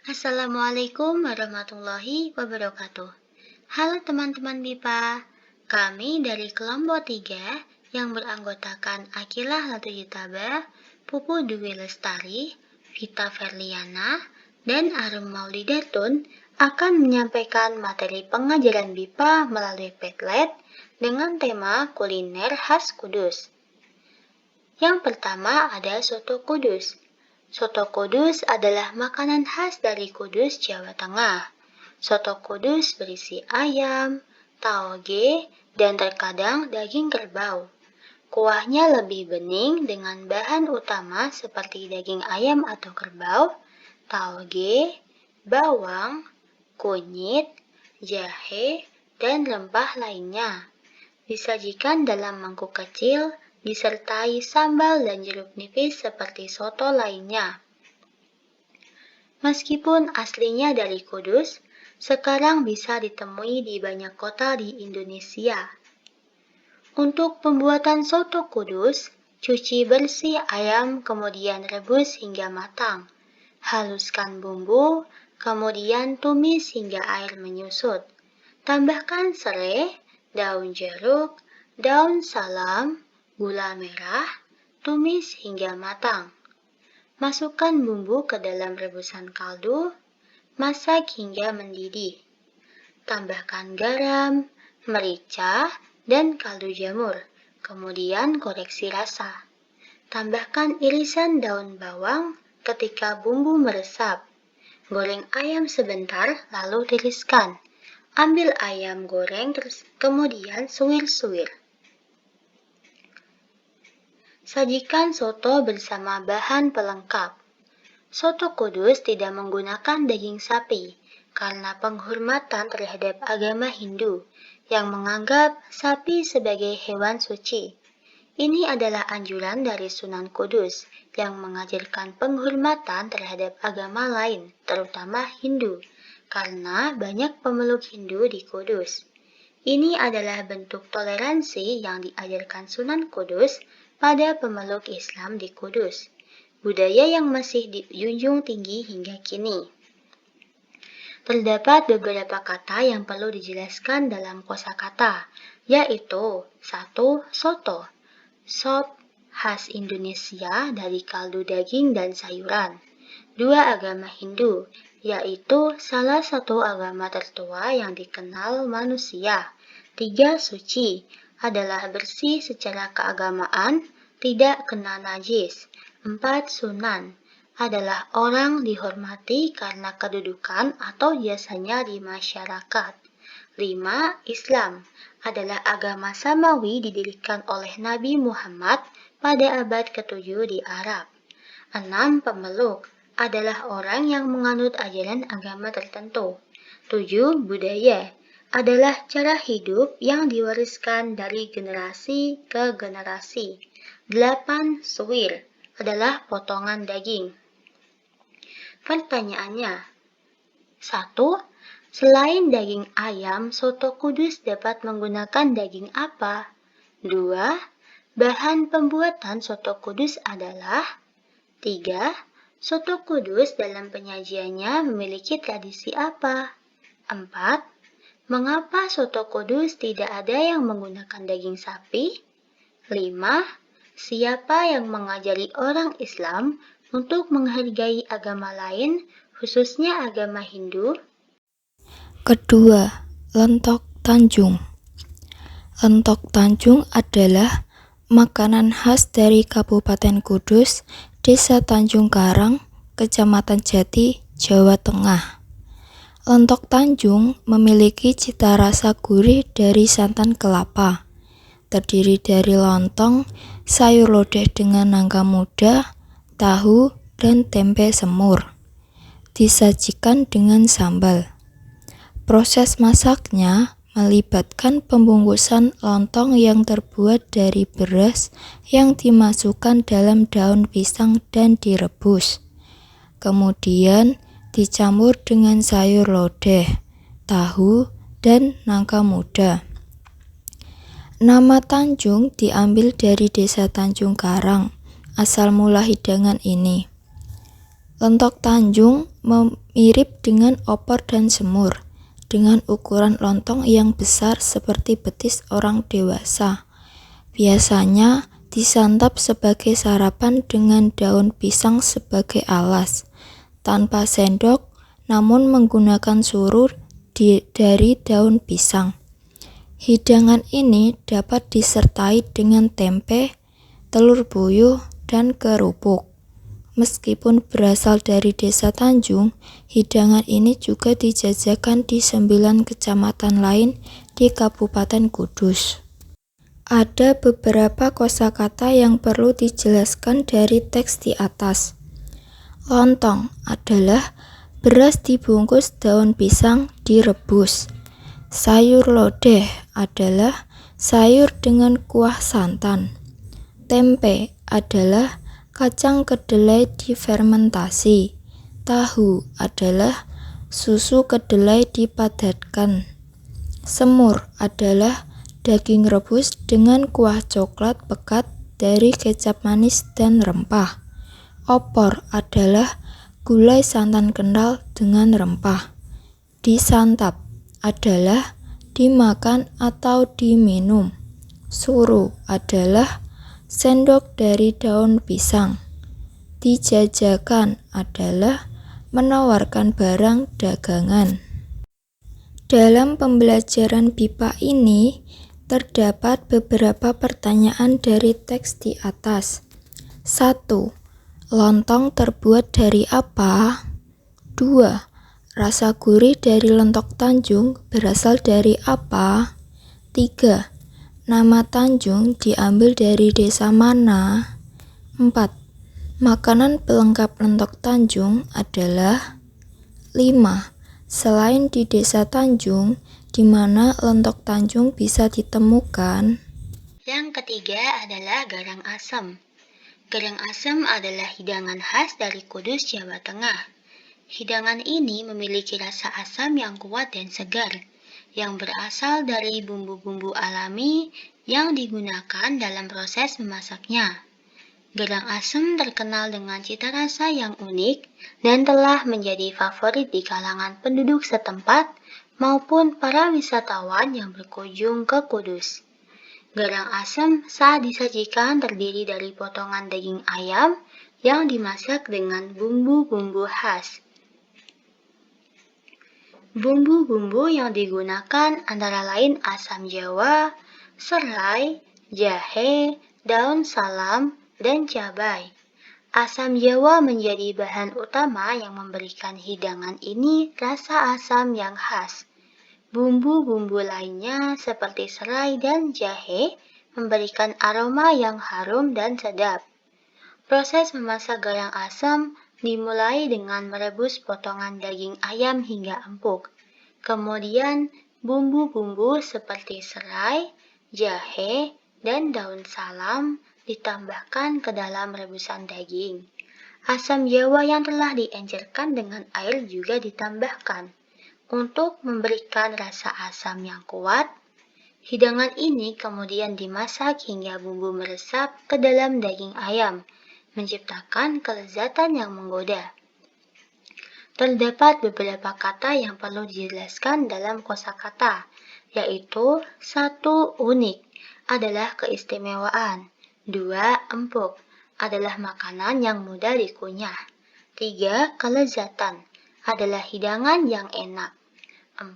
Assalamualaikum warahmatullahi wabarakatuh. Halo teman-teman BIPA, kami dari kelompok 3 yang beranggotakan Akilah Latuyitaba, Pupu Dwi Lestari, Vita Verliana, dan Arum Maulidatun akan menyampaikan materi pengajaran BIPA melalui Padlet dengan tema kuliner khas Kudus. Yang pertama ada soto Kudus. Soto Kudus adalah makanan khas dari Kudus, Jawa Tengah. Soto Kudus berisi ayam, tauge, dan terkadang daging kerbau. Kuahnya lebih bening dengan bahan utama seperti daging ayam atau kerbau, tauge, bawang, kunyit, jahe, dan rempah lainnya. Disajikan dalam mangkuk kecil, disertai sambal dan jeruk nipis seperti soto lainnya. Meskipun aslinya dari Kudus, sekarang bisa ditemui di banyak kota di Indonesia. Untuk pembuatan soto Kudus, cuci bersih ayam kemudian rebus hingga matang. Haluskan bumbu, kemudian tumis hingga air menyusut. Tambahkan serai, daun jeruk, daun salam, gula merah, tumis hingga matang. Masukkan bumbu ke dalam rebusan kaldu, masak hingga mendidih. Tambahkan garam, merica, dan kaldu jamur, kemudian koreksi rasa. Tambahkan irisan daun bawang ketika bumbu meresap. Goreng ayam sebentar lalu tiriskan. Ambil ayam goreng kemudian suwir-suwir. Sajikan soto bersama bahan pelengkap. Soto Kudus tidak menggunakan daging sapi karena penghormatan terhadap agama Hindu yang menganggap sapi sebagai hewan suci. Ini adalah anjuran dari Sunan Kudus yang mengajarkan penghormatan terhadap agama lain, terutama Hindu, karena banyak pemeluk Hindu di Kudus. Ini adalah bentuk toleransi yang diajarkan Sunan Kudus pada pemeluk Islam di Kudus, budaya yang masih dijunjung tinggi hingga kini. Terdapat beberapa kata yang perlu dijelaskan dalam kosakata, yaitu 1. Soto, sop khas Indonesia dari kaldu daging dan sayuran. 2. Agama Hindu, yaitu salah satu agama tertua yang dikenal manusia. 3. Suci, adalah bersih secara keagamaan, tidak kena najis. 4. Sunan, adalah orang dihormati karena kedudukan atau jasanya di masyarakat. 5. Islam, adalah agama Samawi didirikan oleh Nabi Muhammad pada abad ke-7 di Arab. 6. Pemeluk, adalah orang yang menganut ajaran agama tertentu. 7. Budaya, adalah cara hidup yang diwariskan dari generasi ke generasi. 8. Suwir, adalah potongan daging. Pertanyaannya, 1. Selain daging ayam, soto Kudus dapat menggunakan daging apa? 2. Bahan pembuatan soto Kudus adalah 3. Soto Kudus dalam penyajiannya memiliki tradisi apa? 4. Mengapa soto Kudus tidak ada yang menggunakan daging sapi? 5. Siapa yang mengajari orang Islam untuk menghargai agama lain, khususnya agama Hindu? Kedua, lentok Tanjung. Lentok Tanjung adalah makanan khas dari Kabupaten Kudus, Desa Tanjung Karang, Kecamatan Jati, Jawa Tengah. Lentok Tanjung memiliki cita rasa gurih dari santan kelapa. Terdiri dari lontong, sayur lodeh dengan nangka muda, tahu, dan tempe semur. Disajikan dengan sambal. Proses masaknya melibatkan pembungkusan lontong yang terbuat dari beras yang dimasukkan dalam daun pisang dan direbus. Kemudian dicampur dengan sayur lodeh, tahu, dan nangka muda. Nama Tanjung diambil dari Desa Tanjung Karang, asal mula hidangan ini. Lentok Tanjung mirip dengan opor dan semur, dengan ukuran lontong yang besar seperti betis orang dewasa. Biasanya disantap sebagai sarapan dengan daun pisang sebagai alas, tanpa sendok namun menggunakan surur dari daun pisang. Hidangan ini dapat disertai dengan tempe, telur buyuh, dan kerupuk. Meskipun berasal dari Desa Tanjung, hidangan ini juga dijajakan di 9 kecamatan lain di Kabupaten Kudus. Ada beberapa kosakata yang perlu dijelaskan dari teks di atas. Lontong adalah beras dibungkus daun pisang direbus. Sayur lodeh adalah sayur dengan kuah santan. Tempe adalah kacang kedelai difermentasi. Tahu adalah susu kedelai dipadatkan. Semur adalah daging rebus dengan kuah coklat pekat dari kecap manis dan rempah. Opor adalah gulai santan kental dengan rempah. Disantap adalah dimakan atau diminum. Suru adalah sendok dari daun pisang. Dijajakan adalah menawarkan barang dagangan. Dalam pembelajaran BIPA ini, terdapat beberapa pertanyaan dari teks di atas. 1. Lontong terbuat dari apa? 2. Rasa gurih dari lentok Tanjung berasal dari apa? 3. Nama Tanjung diambil dari desa mana? 4. Makanan pelengkap lentok Tanjung adalah 5. Selain di Desa Tanjung, di mana lentok Tanjung bisa ditemukan? Yang ketiga adalah garang asem. Garang asem adalah hidangan khas dari Kudus, Jawa Tengah. Hidangan ini memiliki rasa asam yang kuat dan segar, yang berasal dari bumbu-bumbu alami yang digunakan dalam proses memasaknya. Garang asem terkenal dengan cita rasa yang unik dan telah menjadi favorit di kalangan penduduk setempat maupun para wisatawan yang berkunjung ke Kudus. Garang asem saat disajikan terdiri dari potongan daging ayam yang dimasak dengan bumbu-bumbu khas. Bumbu-bumbu yang digunakan antara lain asam jawa, serai, jahe, daun salam, dan cabai. Asam jawa menjadi bahan utama yang memberikan hidangan ini rasa asam yang khas. Bumbu-bumbu lainnya seperti serai dan jahe memberikan aroma yang harum dan sedap. Proses memasak garang asam dimulai dengan merebus potongan daging ayam hingga empuk. Kemudian, bumbu-bumbu seperti serai, jahe, dan daun salam ditambahkan ke dalam rebusan daging. Asam jawa yang telah diencerkan dengan air juga ditambahkan. Untuk memberikan rasa asam yang kuat, hidangan ini kemudian dimasak hingga bumbu meresap ke dalam daging ayam, menciptakan kelezatan yang menggoda. Terdapat beberapa kata yang perlu dijelaskan dalam kosakata, yaitu 1. Unik adalah keistimewaan. 2. Empuk adalah makanan yang mudah dikunyah. 3. Kelezatan adalah hidangan yang enak. 4.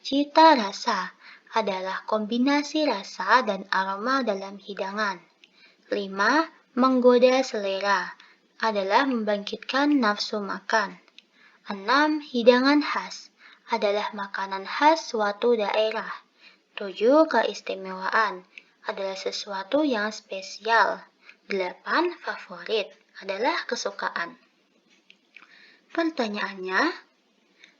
Cita rasa adalah kombinasi rasa dan aroma dalam hidangan. 5. Menggoda selera adalah membangkitkan nafsu makan. 6. Hidangan khas adalah makanan khas suatu daerah. 7. Keistimewaan adalah sesuatu yang spesial. 8. Favorit adalah kesukaan. Pertanyaannya,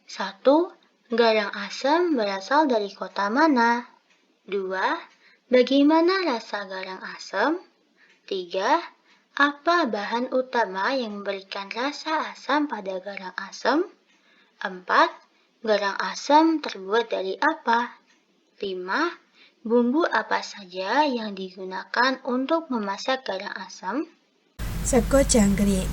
1. Garang asem berasal dari kota mana? 2. Bagaimana rasa garang asem? 3. Apa bahan utama yang memberikan rasa asam pada garang asem? 4. Garang asem terbuat dari apa? 5. Bumbu apa saja yang digunakan untuk memasak garang asem? Sego jangkrik.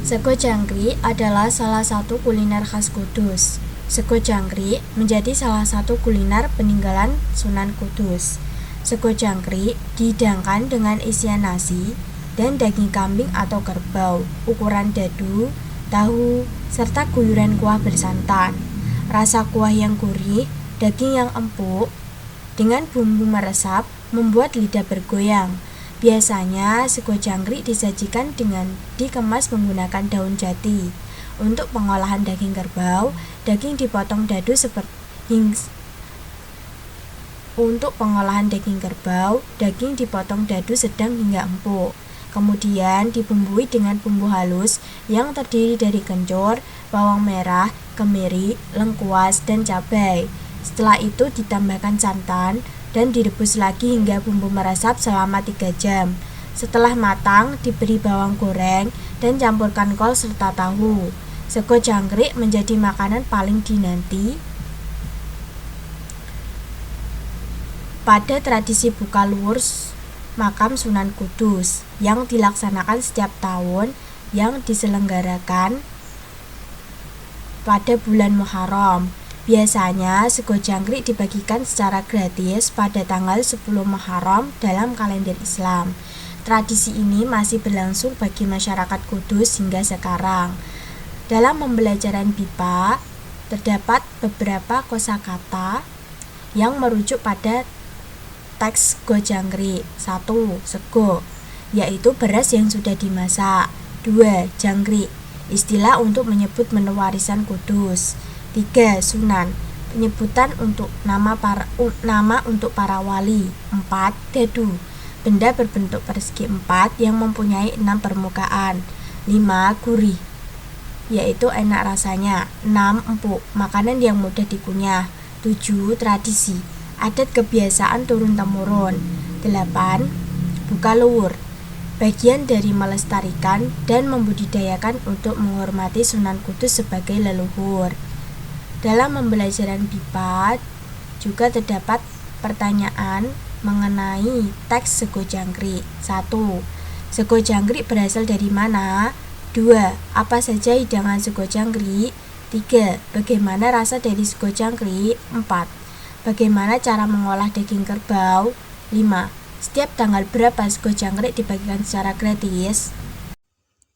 Sego jangkrik adalah salah satu kuliner khas Kudus. Sego jangkrik menjadi salah satu kuliner peninggalan Sunan Kudus. Sego jangkrik dihidangkan dengan isian nasi dan daging kambing atau kerbau, ukuran dadu, tahu, serta guyuran kuah bersantan. Rasa kuah yang gurih, daging yang empuk, dengan bumbu meresap membuat lidah bergoyang. Biasanya sego jangkrik disajikan dengan dikemas menggunakan daun jati. Untuk pengolahan daging kerbau, daging dipotong dadu sedang hingga empuk. Kemudian dibumbui dengan bumbu halus yang terdiri dari kencur, bawang merah, kemiri, lengkuas, dan cabai. Setelah itu ditambahkan santan dan direbus lagi hingga bumbu meresap selama 3 jam. Setelah matang, diberi bawang goreng dan campurkan kol serta tahu. Sego jangkrik menjadi makanan paling dinanti pada tradisi buka luwur makam Sunan Kudus yang dilaksanakan setiap tahun yang diselenggarakan pada bulan Muharram. Biasanya sego jangkrik dibagikan secara gratis pada tanggal 10 Muharram dalam kalender Islam. Tradisi ini masih berlangsung bagi masyarakat Kudus hingga sekarang. Dalam pembelajaran BIPA, terdapat beberapa kosakata yang merujuk pada teks sego jangkrik. 1. Sego, yaitu beras yang sudah dimasak. 2. Jangkrik, istilah untuk menyebut menu warisan Kudus. 3. Sunan, penyebutan untuk nama untuk para wali. 4. Dadu, benda berbentuk persegi 4 yang mempunyai 6 permukaan. 5. Gurih, yaitu enak rasanya. 6. Empuk, makanan yang mudah dikunyah. 7. Tradisi, adat kebiasaan turun-temurun. 8. Buka luwur, bagian dari melestarikan dan membudidayakan untuk menghormati Sunan Kudus sebagai leluhur. Dalam pembelajaran BIPA juga terdapat pertanyaan mengenai teks sego jangkrik. 1. Sego jangkrik berasal dari mana? 2. Apa saja hidangan sego jangkrik? 3. Bagaimana rasa dari sego jangkrik? 4. Bagaimana cara mengolah daging kerbau? 5. Setiap tanggal berapa sego jangkrik dibagikan secara gratis?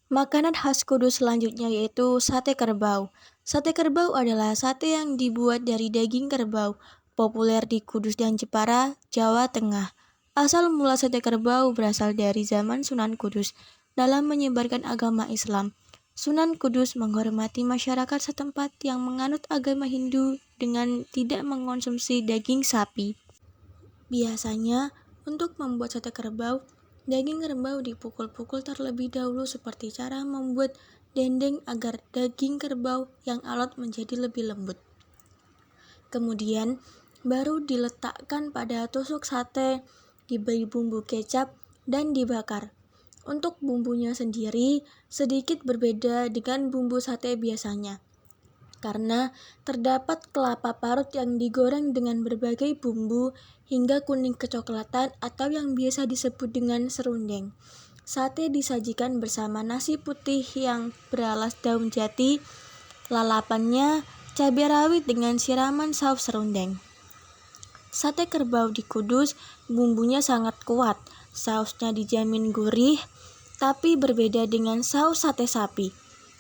Makanan khas Kudus selanjutnya yaitu sate kerbau. Sate kerbau adalah sate yang dibuat dari daging kerbau, populer di Kudus dan Jepara, Jawa Tengah. Asal mula sate kerbau berasal dari zaman Sunan Kudus dalam menyebarkan agama Islam. Sunan Kudus menghormati masyarakat setempat yang menganut agama Hindu dengan tidak mengonsumsi daging sapi. Biasanya, untuk membuat sate kerbau, daging kerbau dipukul-pukul terlebih dahulu seperti cara membuat dendeng agar daging kerbau yang alot menjadi lebih lembut. Kemudian, baru diletakkan pada tusuk sate, diberi bumbu kecap, dan dibakar. Untuk bumbunya sendiri sedikit berbeda dengan bumbu sate biasanya, karena terdapat kelapa parut yang digoreng dengan berbagai bumbu hingga kuning kecoklatan atau yang biasa disebut dengan serundeng. Sate disajikan bersama nasi putih yang beralas daun jati, lalapannya cabai rawit dengan siraman saus serundeng. Sate kerbau di Kudus bumbunya sangat kuat, sausnya dijamin gurih, tapi berbeda dengan saus sate sapi,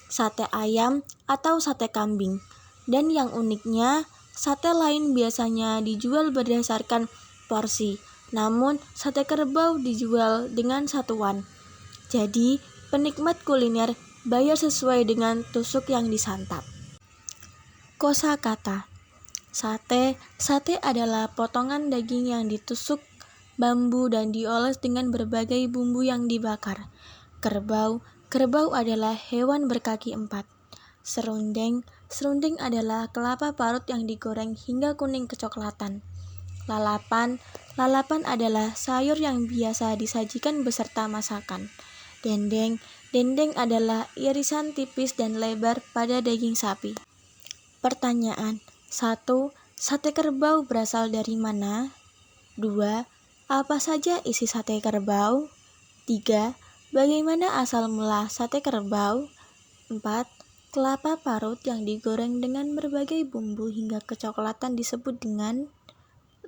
sate ayam, atau sate kambing. Dan yang uniknya, sate lain biasanya dijual berdasarkan porsi, namun sate kerbau dijual dengan satuan. Jadi, penikmat kuliner bayar sesuai dengan tusuk yang disantap. Kosakata. Sate adalah potongan daging yang ditusuk bambu dan dioles dengan berbagai bumbu yang dibakar. Kerbau adalah hewan berkaki 4. Serundeng adalah kelapa parut yang digoreng hingga kuning kecoklatan. Lalapan adalah sayur yang biasa disajikan beserta masakan. Dendeng adalah irisan tipis dan lebar pada daging sapi. Pertanyaan: 1. Sate kerbau berasal dari mana? 2. Apa saja isi sate kerbau? 3. Bagaimana asal mula sate kerbau? 4. Kelapa parut yang digoreng dengan berbagai bumbu hingga kecoklatan disebut dengan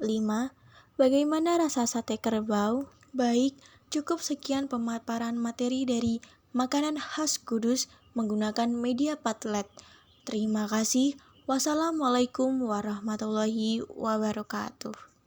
5. Bagaimana rasa sate kerbau? Baik, cukup sekian pemaparan materi dari makanan khas Kudus menggunakan media Padlet. Terima kasih. Wassalamualaikum warahmatullahi wabarakatuh.